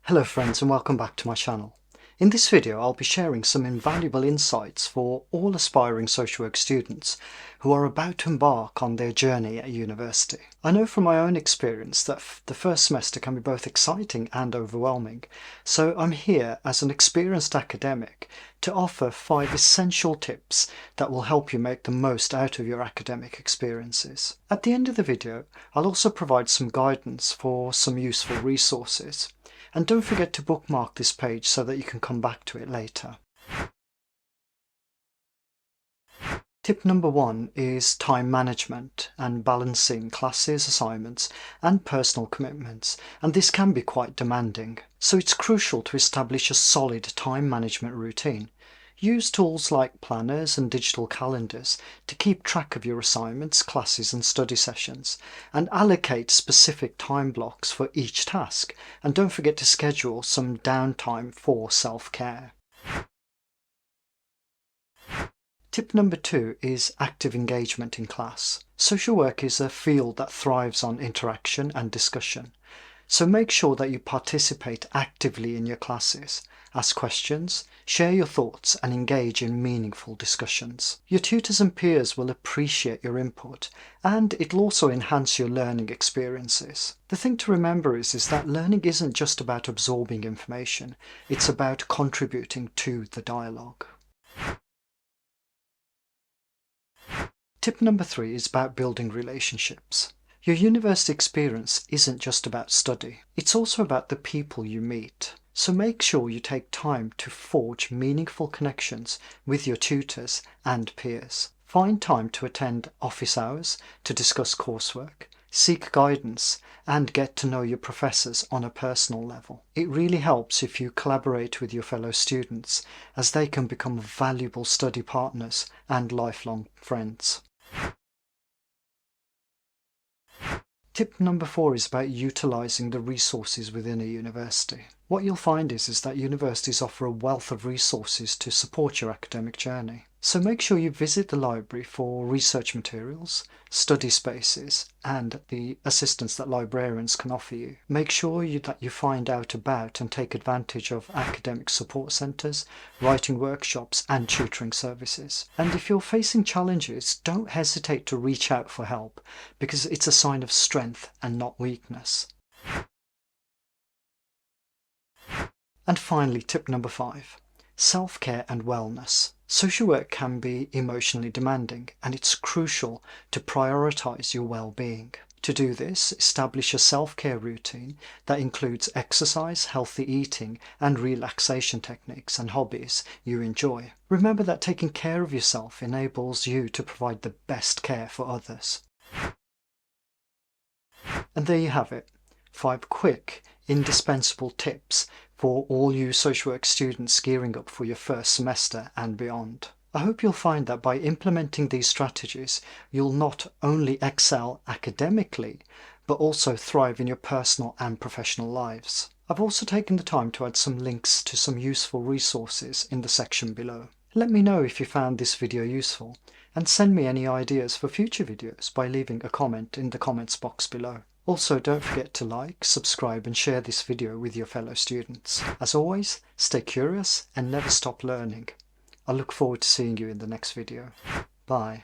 Hello friends and welcome back to my channel. In this video I'll be sharing some invaluable insights for all aspiring social work students who are about to embark on their journey at university. I know from my own experience that the first semester can be both exciting and overwhelming, so I'm here as an experienced academic to offer 5 essential tips that will help you make the most out of your academic experiences. At the end of the video I'll also provide some guidance for some useful resources. And don't forget to bookmark this page so that you can come back to it later. Tip number 1 is time management and balancing classes, assignments and personal commitments, and this can be quite demanding. So it's crucial to establish a solid time management routine. Use tools like planners and digital calendars to keep track of your assignments, classes and study sessions, and allocate specific time blocks for each task, and don't forget to schedule some downtime for self-care. Tip number 2 is active engagement in class. Social work is a field that thrives on interaction and discussion. So make sure that you participate actively in your classes, ask questions, share your thoughts and engage in meaningful discussions. Your tutors and peers will appreciate your input and it'll also enhance your learning experiences. The thing to remember is that learning isn't just about absorbing information, it's about contributing to the dialogue. Tip number 3 is about building relationships. Your university experience isn't just about study, it's also about the people you meet. So make sure you take time to forge meaningful connections with your tutors and peers. Find time to attend office hours, to discuss coursework, seek guidance, and get to know your professors on a personal level. It really helps if you collaborate with your fellow students, as they can become valuable study partners and lifelong friends. Tip number 4 is about utilising the resources within a university. What you'll find is that universities offer a wealth of resources to support your academic journey. So make sure you visit the library for research materials, study spaces, and the assistance that librarians can offer you. Make sure that you find out about and take advantage of academic support centres, writing workshops and tutoring services. And if you're facing challenges, don't hesitate to reach out for help, because it's a sign of strength and not weakness. And finally, tip number 5. Self-care and wellness. Social work can be emotionally demanding, and it's crucial to prioritise your well-being. To do this, establish a self-care routine that includes exercise, healthy eating, and relaxation techniques and hobbies you enjoy. Remember that taking care of yourself enables you to provide the best care for others. And there you have it, 5 quick, indispensable tips for all you social work students gearing up for your first semester and beyond. I hope you'll find that by implementing these strategies, you'll not only excel academically, but also thrive in your personal and professional lives. I've also taken the time to add some links to some useful resources in the section below. Let me know if you found this video useful, and send me any ideas for future videos by leaving a comment in the comments box below. Also, don't forget to like, subscribe and share this video with your fellow students. As always, stay curious and never stop learning. I look forward to seeing you in the next video. Bye.